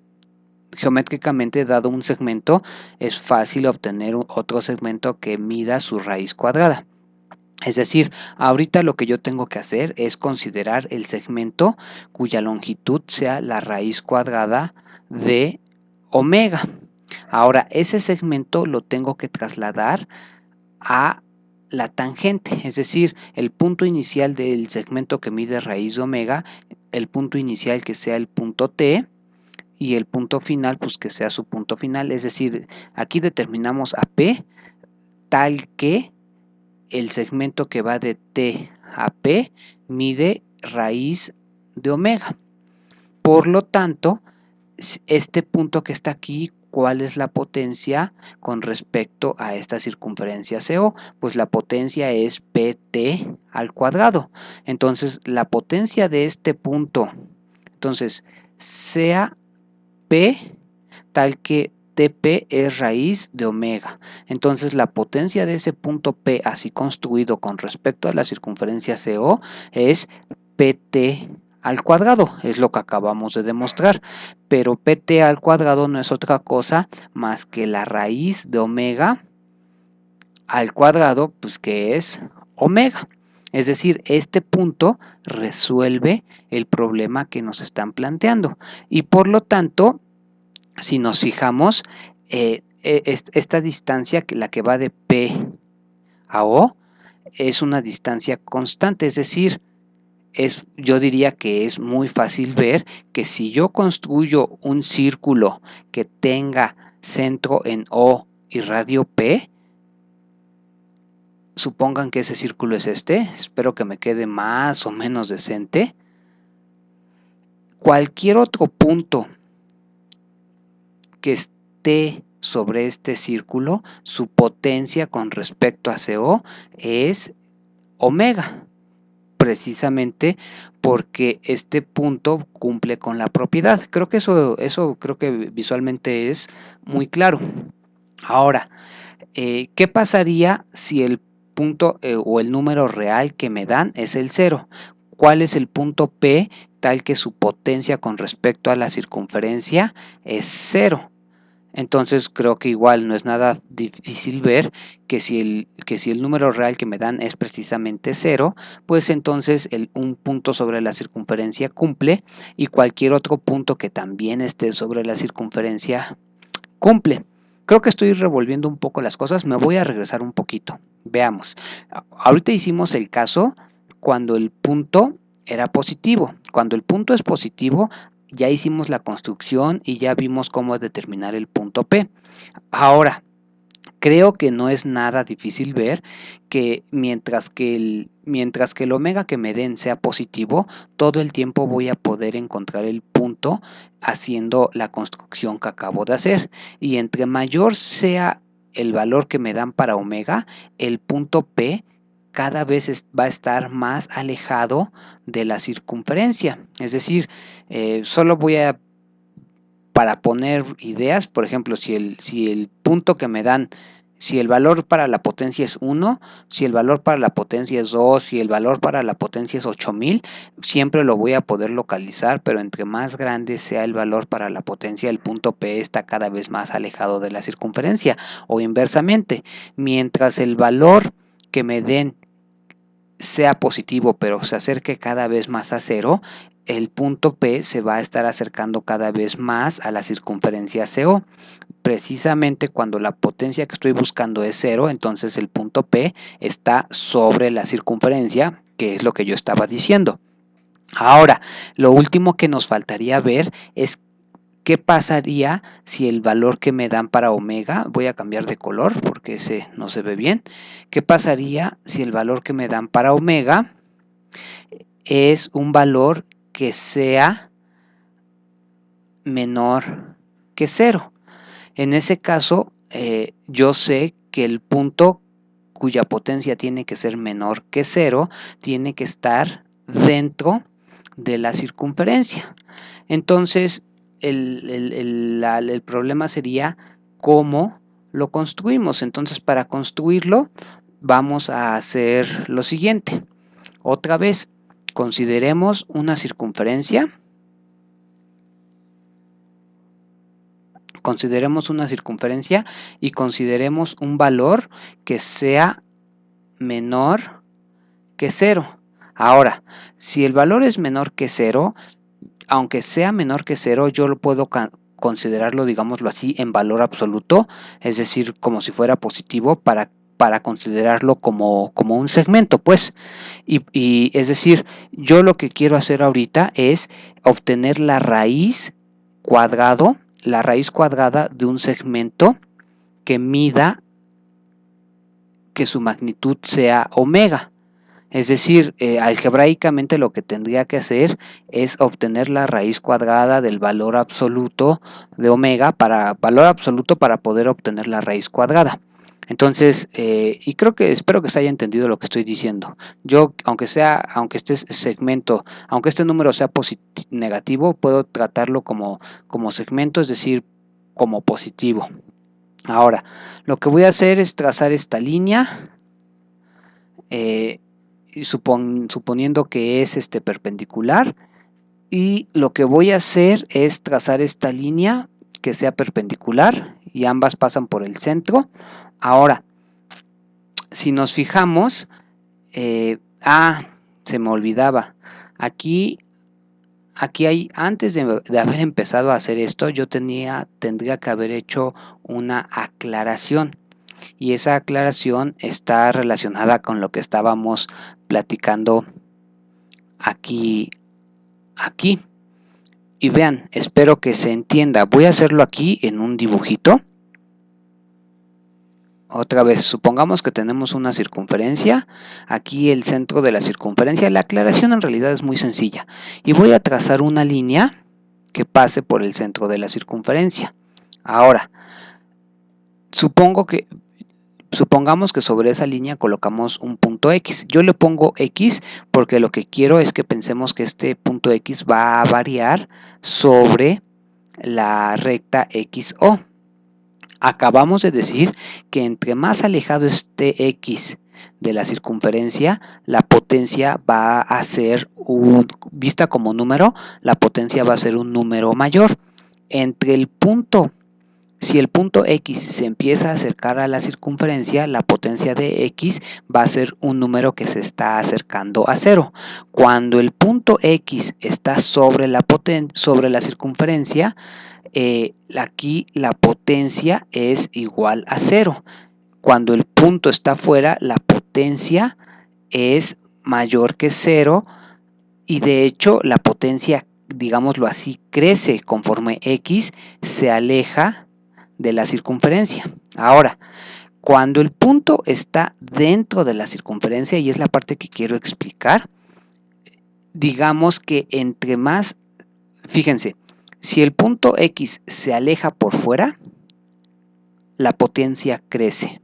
geométricamente, dado un segmento, es fácil obtener otro segmento que mida su raíz cuadrada. Es decir, ahorita lo que yo tengo que hacer es considerar el segmento cuya longitud sea la raíz cuadrada de omega. Ahora, ese segmento lo tengo que trasladar a la tangente, es decir, el punto inicial del segmento que mide raíz de omega, el punto inicial que sea el punto T, y el punto final pues que sea su punto final, es decir, aquí determinamos a P tal que el segmento que va de T a P mide raíz de omega. Por lo tanto, este punto que está aquí, ¿cuál es la potencia con respecto a esta circunferencia CO? Pues la potencia es PT al cuadrado. Entonces, la potencia de este punto, entonces, sea P tal que TP es raíz de omega. Entonces la potencia de ese punto P así construido con respecto a la circunferencia CO es PT al cuadrado, es lo que acabamos de demostrar, pero PT al cuadrado no es otra cosa más que la raíz de omega al cuadrado, pues que es omega. Es decir, este punto resuelve el problema que nos están planteando y por lo tanto, si nos fijamos, esta distancia, la que va de P a O, es una distancia constante, es decir, yo diría que es muy fácil ver que si yo construyo un círculo que tenga centro en O y radio P, supongan que ese círculo es este, espero que me quede más o menos decente, cualquier otro punto que esté sobre este círculo, su potencia con respecto a CO es omega, precisamente porque este punto cumple con la propiedad. Creo que eso creo que visualmente es muy claro. Ahora, ¿qué pasaría si el punto o el número real que me dan es el 0? ¿Cuál es el punto P tal que su potencia con respecto a la circunferencia es 0? Entonces creo que igual no es nada difícil ver que si el número real que me dan es precisamente 0, pues entonces un punto sobre la circunferencia cumple y cualquier otro punto que también esté sobre la circunferencia cumple. Creo que estoy revolviendo un poco las cosas, me voy a regresar un poquito. Veamos, ahorita hicimos el caso cuando el punto era positivo. Cuando el punto es positivo, ya hicimos la construcción y ya vimos cómo determinar el punto P. Ahora, creo que no es nada difícil ver que mientras que el omega que me den sea positivo, todo el tiempo voy a poder encontrar el punto haciendo la construcción que acabo de hacer. Y entre mayor sea el valor que me dan para omega, el punto P cada vez va a estar más alejado de la circunferencia. Es decir, solo voy a, para poner ideas, por ejemplo, si el punto que me dan, si el valor para la potencia es 1, si el valor para la potencia es 2, si el valor para la potencia es 8000, siempre lo voy a poder localizar, pero entre más grande sea el valor para la potencia, el punto P está cada vez más alejado de la circunferencia, o inversamente, mientras el valor que me den sea positivo pero se acerque cada vez más a 0, el punto P se va a estar acercando cada vez más a la circunferencia CO. precisamente cuando la potencia que estoy buscando es 0, entonces el punto P está sobre la circunferencia, que es lo que yo estaba diciendo. Ahora, lo último que nos faltaría ver es qué pasaría si el valor que me dan para omega, voy a cambiar de color porque ese no se ve bien, qué pasaría si el valor que me dan para omega es un valor que sea menor que 0. En ese caso, yo sé que el punto cuya potencia tiene que ser menor que 0 tiene que estar dentro de la circunferencia. Entonces, el problema sería cómo lo construimos. Entonces, para construirlo, vamos a hacer lo siguiente. Otra vez, consideremos una circunferencia. Consideremos una circunferencia y consideremos un valor que sea menor que 0. Ahora, si el valor es menor que 0, aunque sea menor que 0, yo lo puedo considerarlo, digámoslo así, en valor absoluto, es decir, como si fuera positivo para considerarlo como un segmento, pues. Y es decir, yo lo que quiero hacer ahorita es obtener la raíz cuadrada de un segmento que mida que su magnitud sea omega. Es decir, algebraicamente lo que tendría que hacer es obtener la raíz cuadrada del valor absoluto de omega para poder obtener la raíz cuadrada. Entonces, y espero que se haya entendido lo que estoy diciendo. Yo, aunque este número sea negativo, puedo tratarlo como segmento, es decir, como positivo. Ahora, lo que voy a hacer es trazar esta línea. Suponiendo que es perpendicular, y lo que voy a hacer es trazar esta línea que sea perpendicular y ambas pasan por el centro. Ahora, si nos fijamos, se me olvidaba, aquí hay, antes de haber empezado a hacer esto, yo tendría que haber hecho una aclaración. Y esa aclaración está relacionada con lo que estábamos platicando aquí. Y vean, espero que se entienda. Voy a hacerlo aquí en un dibujito. Otra vez, supongamos que tenemos una circunferencia. Aquí el centro de la circunferencia. La aclaración en realidad es muy sencilla. Y voy a trazar una línea que pase por el centro de la circunferencia. Ahora, supongamos que sobre esa línea colocamos un punto X. Yo le pongo X porque lo que quiero es que pensemos que este punto X va a variar sobre la recta XO. Acabamos de decir que entre más alejado esté X de la circunferencia, la potencia va a ser vista como número, la potencia va a ser un número mayor. Si el punto X se empieza a acercar a la circunferencia, la potencia de X va a ser un número que se está acercando a 0. Cuando el punto X está sobre la circunferencia, aquí la potencia es igual a 0. Cuando el punto está fuera, la potencia es mayor que 0 y de hecho la potencia, digámoslo así, crece conforme X se aleja de la circunferencia. Ahora, cuando el punto está dentro de la circunferencia, y es la parte que quiero explicar, digamos que entre más, fíjense, si el punto X se aleja por fuera, la potencia crece.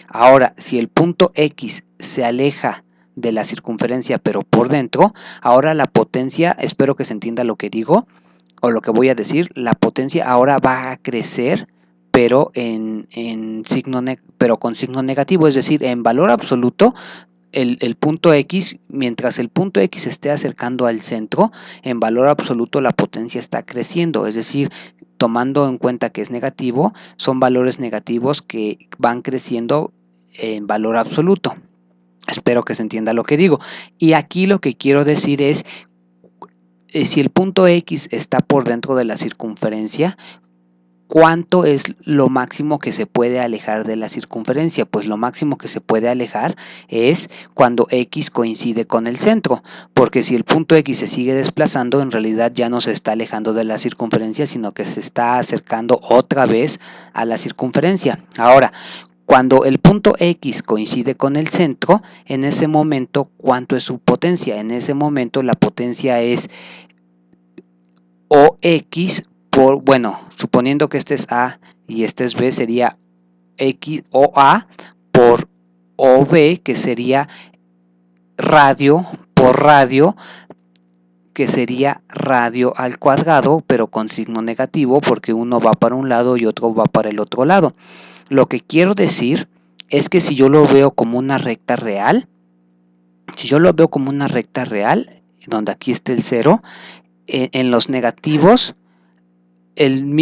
Ahora, si el punto X se aleja de la circunferencia pero por dentro, ahora la potencia, espero que se entienda lo que digo o lo que voy a decir, la potencia ahora va a crecer pero con signo negativo, es decir, en valor absoluto. El punto X, mientras el punto X esté acercando al centro, en valor absoluto la potencia está creciendo, es decir, tomando en cuenta que es negativo, son valores negativos que van creciendo en valor absoluto. Espero que se entienda lo que digo. Y aquí lo que quiero decir es, si el punto X está por dentro de la circunferencia, ¿cuánto es lo máximo que se puede alejar de la circunferencia? Pues lo máximo que se puede alejar es cuando X coincide con el centro, porque si el punto X se sigue desplazando, en realidad ya no se está alejando de la circunferencia, sino que se está acercando otra vez a la circunferencia. Ahora, cuando el punto X coincide con el centro, en ese momento, ¿cuánto es su potencia? En ese momento la potencia es OX por, bueno, suponiendo que este es A y este es B, sería X o A por OB, que sería radio por radio, que sería radio al cuadrado, pero con signo negativo, porque uno va para un lado y otro va para el otro lado. Lo que quiero decir es que si yo lo veo como una recta real, donde aquí está el 0, en los negativos, el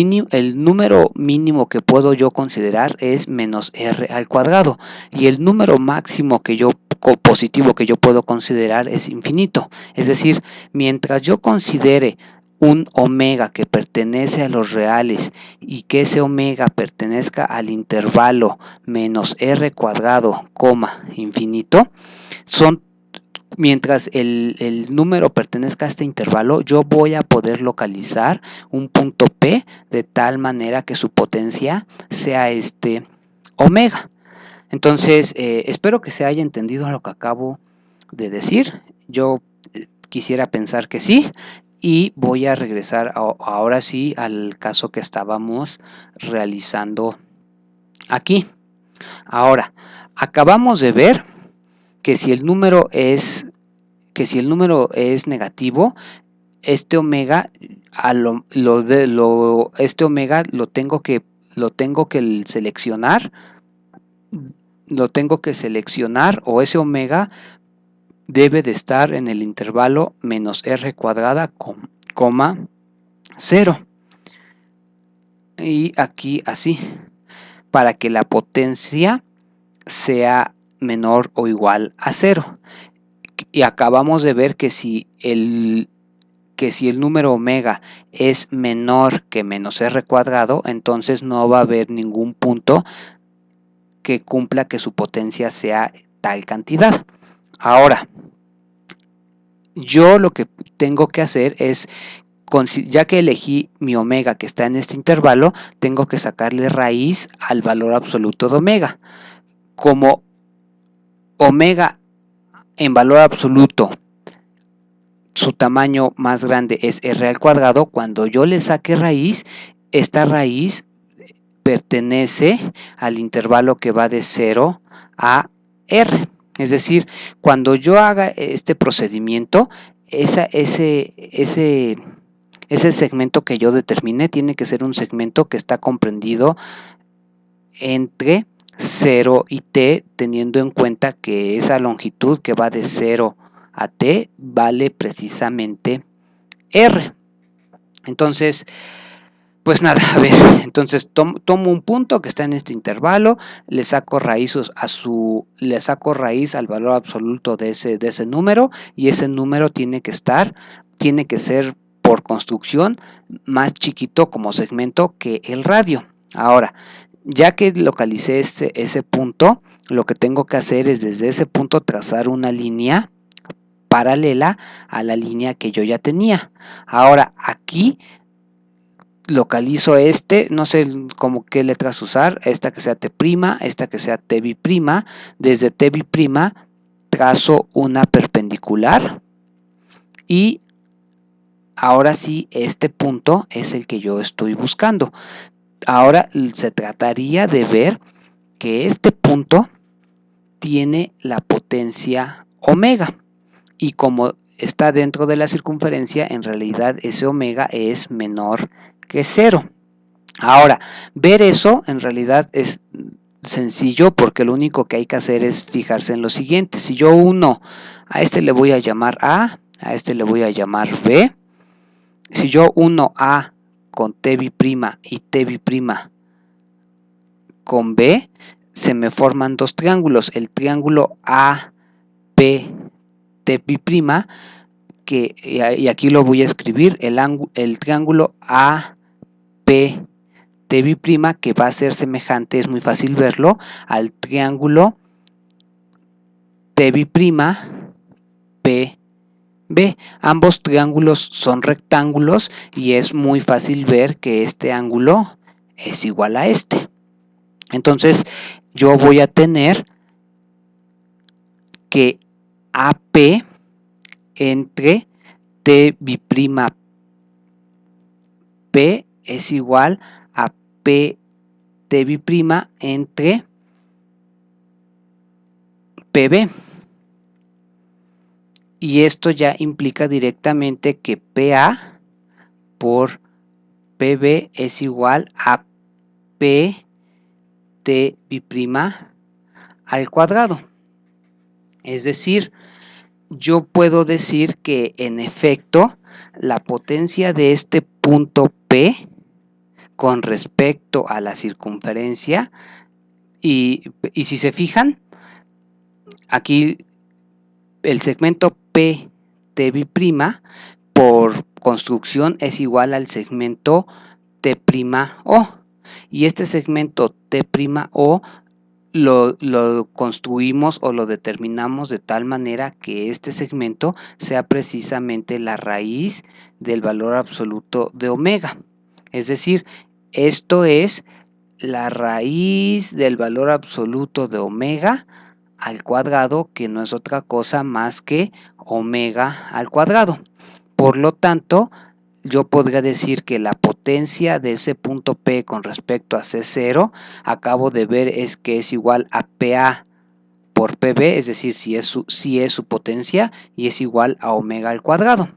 número mínimo que puedo yo considerar es menos r al cuadrado, y el número máximo positivo que yo puedo considerar es infinito. Es decir, mientras yo considere un omega que pertenece a los reales y que ese omega pertenezca al intervalo menos r cuadrado, infinito, mientras el número pertenezca a este intervalo, yo voy a poder localizar un punto P de tal manera que su potencia sea este omega. Entonces, espero que se haya entendido lo que acabo de decir. Yo quisiera pensar que sí. Y voy a regresar ahora sí al caso que estábamos realizando aquí. Ahora, acabamos de ver que si el número es negativo, este omega lo tengo que seleccionar, o ese omega debe de estar en el intervalo menos r cuadrada, 0. Y aquí así, para que la potencia sea menor o igual a 0. Y acabamos de ver que si el número omega es menor que menos r cuadrado, entonces no va a haber ningún punto que cumpla que su potencia sea tal cantidad. Ahora, yo lo que tengo que hacer es, ya que elegí mi omega que está en este intervalo, tengo que sacarle raíz al valor absoluto de omega. Como omega en valor absoluto, su tamaño más grande es r al cuadrado, cuando yo le saque raíz, esta raíz pertenece al intervalo que va de 0 a r. Es decir, cuando yo haga este procedimiento, ese segmento que yo determine tiene que ser un segmento que está comprendido entre 0 y t, teniendo en cuenta que esa longitud que va de 0 a t vale precisamente r. Entonces, pues nada, a ver, entonces tomo un punto que está en este intervalo, le saco raíz al valor absoluto de ese número, y ese número tiene que ser por construcción más chiquito como segmento que el radio. Ahora, ya que localicé ese punto, lo que tengo que hacer es desde ese punto trazar una línea paralela a la línea que yo ya tenía. Ahora, aquí localizo no sé como qué letras usar, esta que sea T', esta que sea T'. Desde T' trazo una perpendicular, y ahora sí, este punto es el que yo estoy buscando. Ahora se trataría de ver que este punto tiene la potencia omega, y como está dentro de la circunferencia, en realidad ese omega es menor que 0. Ahora, ver eso en realidad es sencillo, porque lo único que hay que hacer es fijarse en lo siguiente. Si yo a este le voy a llamar A, a este le voy a llamar B. Si yo uno A con T' y T' con B, se me forman dos triángulos. El triángulo AP T', y aquí lo voy a escribir, el triángulo AP T'B', que va a ser semejante, es muy fácil verlo, al triángulo T'B', PB. Ambos triángulos son rectángulos y es muy fácil ver que este ángulo es igual a este. Entonces yo voy a tener que AP entre T'B', P es igual a PT'B' entre PB. Y esto ya implica directamente que PA por PB es igual a PT'B' al cuadrado. Es decir, yo puedo decir que en efecto la potencia de este punto P con respecto a la circunferencia, y si se fijan, aquí el segmento PT'B' por construcción es igual al segmento T'O, y este segmento T'O lo construimos o lo determinamos de tal manera que este segmento sea precisamente la raíz del valor absoluto de omega. Es decir, esto es la raíz del valor absoluto de omega al cuadrado, que no es otra cosa más que omega al cuadrado. Por lo tanto, yo podría decir que la potencia de ese punto P con respecto a C0, acabo de ver es que es igual a PA por PB, es decir, si es su potencia, y es igual a omega al cuadrado.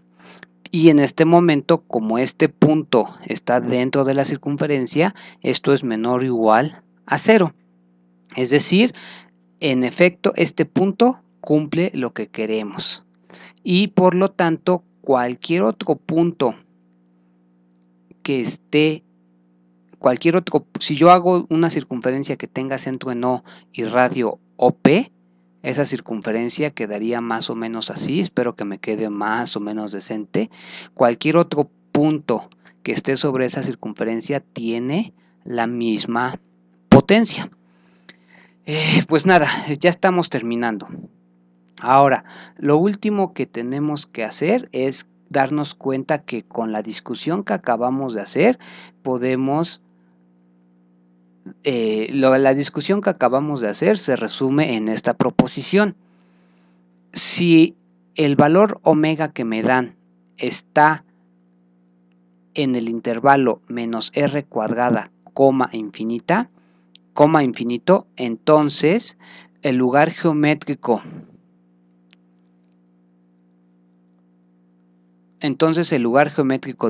Y en este momento, como este punto está dentro de la circunferencia, esto es menor o igual a 0. Es decir, en efecto, este punto cumple lo que queremos. Y por lo tanto, cualquier otro punto que esté, si yo hago una circunferencia que tenga centro en O y radio OP, esa circunferencia quedaría más o menos así, espero que me quede más o menos decente. Cualquier otro punto que esté sobre esa circunferencia tiene la misma potencia. Pues nada, ya estamos terminando. Ahora, lo último que tenemos que hacer es darnos cuenta que con la discusión que acabamos de hacer podemos... la discusión que acabamos de hacer se resume en esta proposición. Si el valor omega que me dan está en el intervalo menos r cuadrada, infinito, entonces el lugar geométrico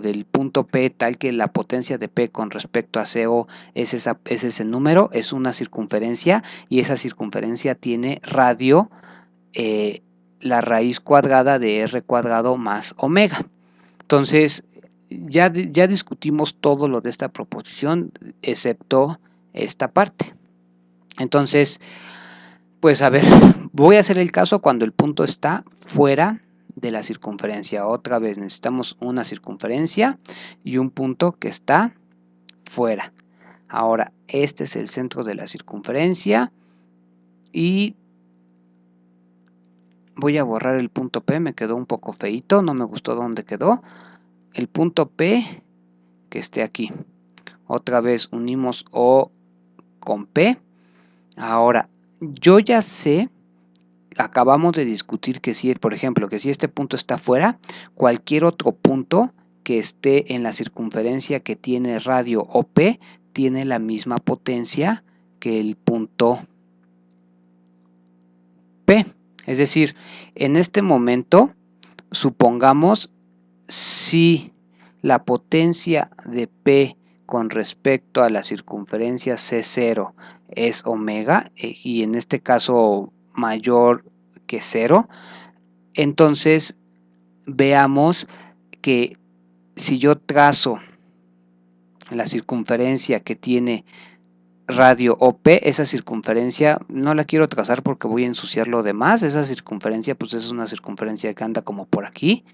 del punto P, tal que la potencia de P con respecto a CO es ese número, es una circunferencia, y esa circunferencia tiene radio la raíz cuadrada de r cuadrado más omega. Entonces, ya discutimos todo lo de esta proposición, excepto esta parte. Entonces, pues a ver, voy a hacer el caso cuando el punto está fuera de la circunferencia. Otra vez necesitamos una circunferencia y un punto que está fuera. Ahora, este es el centro de la circunferencia y voy a borrar el punto P, me quedó un poco feito, no me gustó dónde quedó. El punto P que esté aquí. Otra vez unimos O con P. Ahora, yo ya sé, acabamos de discutir que si, por ejemplo, que si este punto está fuera, cualquier otro punto que esté en la circunferencia que tiene radio OP tiene la misma potencia que el punto P. Es decir, en este momento, supongamos si la potencia de P con respecto a la circunferencia C0 es omega, y en este caso mayor que 0, entonces veamos que si yo trazo la circunferencia que tiene radio OP, esa circunferencia no la quiero trazar porque voy a ensuciar lo demás. Esa circunferencia pues es una circunferencia que anda como por aquí.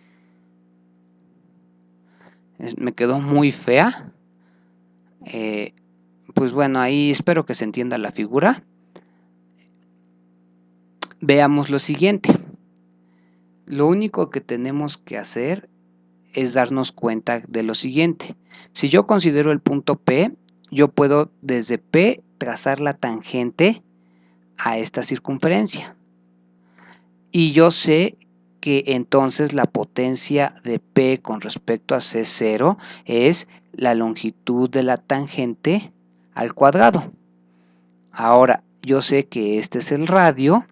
Me quedó muy fea. pues bueno, ahí espero que se entienda la figura. Veamos lo siguiente. Lo único que tenemos que hacer es darnos cuenta de lo siguiente. Si yo considero el punto P, yo puedo desde P trazar la tangente a esta circunferencia. Y yo sé que entonces la potencia de P con respecto a C0 es la longitud de la tangente al cuadrado. Ahora, yo sé que este es el radio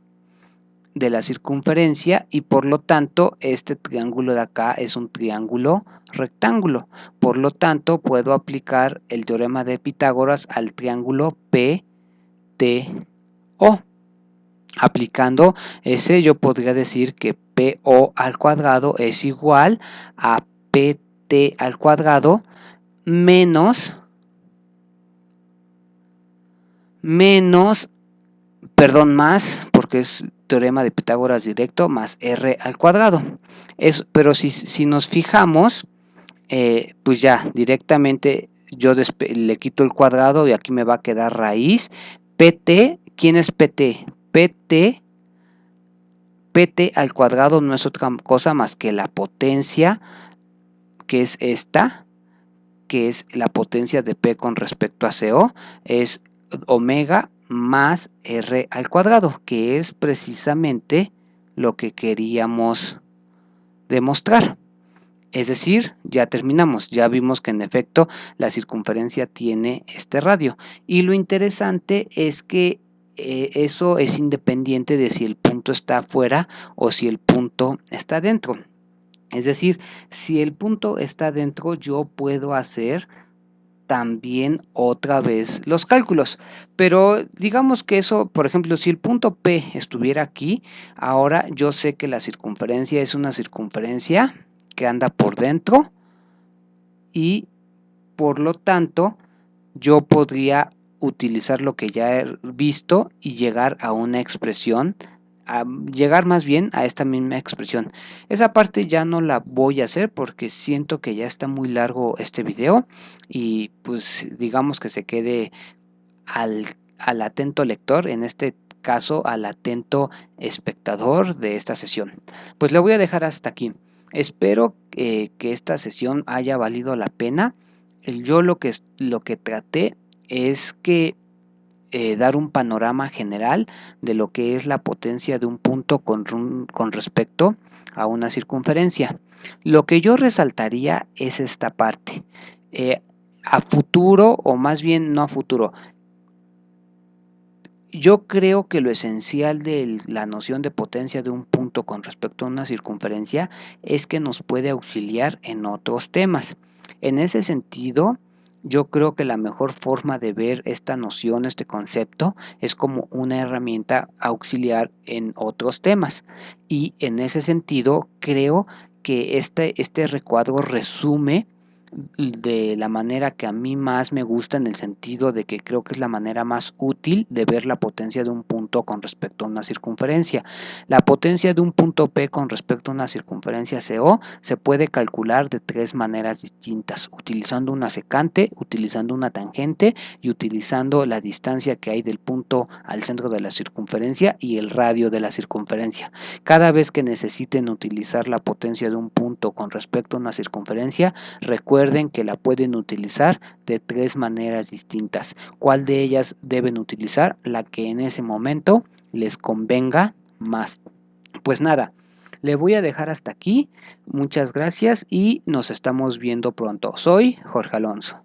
de la circunferencia y por lo tanto este triángulo de acá es un triángulo rectángulo. Por lo tanto, puedo aplicar el teorema de Pitágoras al triángulo PTO. Aplicando ese, yo podría decir que PO al cuadrado es igual a PT al cuadrado menos, más, porque es teorema de Pitágoras directo, más R al cuadrado. Pero si nos fijamos, pues ya directamente yo le quito el cuadrado y aquí me va a quedar raíz. PT, ¿quién es PT? PT al cuadrado no es otra cosa más que la potencia, que es esta, que es la potencia de P con respecto a CO, es omega más R al cuadrado, que es precisamente lo que queríamos demostrar. Es decir, ya terminamos, ya vimos que en efecto la circunferencia tiene este radio. Y lo interesante es que eso es independiente de si el punto está afuera o si el punto está dentro. Es decir, si el punto está dentro, yo puedo hacer también otra vez los cálculos, pero digamos que eso, por ejemplo, si el punto P estuviera aquí, ahora yo sé que la circunferencia es una circunferencia que anda por dentro y por lo tanto yo podría utilizar lo que ya he visto y llegar a una expresión, llegar más bien a esta misma expresión. Esa parte ya no la voy a hacer porque siento que ya está muy largo este video y pues digamos que se quede al atento lector, en este caso al atento espectador de esta sesión. Pues le voy a dejar hasta aquí. Espero que esta sesión haya valido la pena. Yo lo que traté es que dar un panorama general de lo que es la potencia de un punto con respecto a una circunferencia. Lo que yo resaltaría es esta parte. A futuro, o más bien no a futuro, yo creo que lo esencial de la noción de potencia de un punto con respecto a una circunferencia es que nos puede auxiliar en otros temas. En ese sentido, yo creo que la mejor forma de ver esta noción, este concepto, es como una herramienta auxiliar en otros temas. Y en ese sentido, creo que este recuadro resume de la manera que a mí más me gusta, en el sentido de que creo que es la manera más útil de ver la potencia de un punto con respecto a una circunferencia. La potencia de un punto P con respecto a una circunferencia CO se puede calcular de tres maneras distintas, utilizando una secante, utilizando una tangente y utilizando la distancia que hay del punto al centro de la circunferencia y el radio de la circunferencia. Cada vez que necesiten utilizar la potencia de un punto con respecto a una circunferencia, recuerden que la pueden utilizar de tres maneras distintas. ¿Cuál de ellas deben utilizar? La que en ese momento les convenga más. Pues nada, le voy a dejar hasta aquí. Muchas gracias y nos estamos viendo pronto. Soy Jorge Alonso.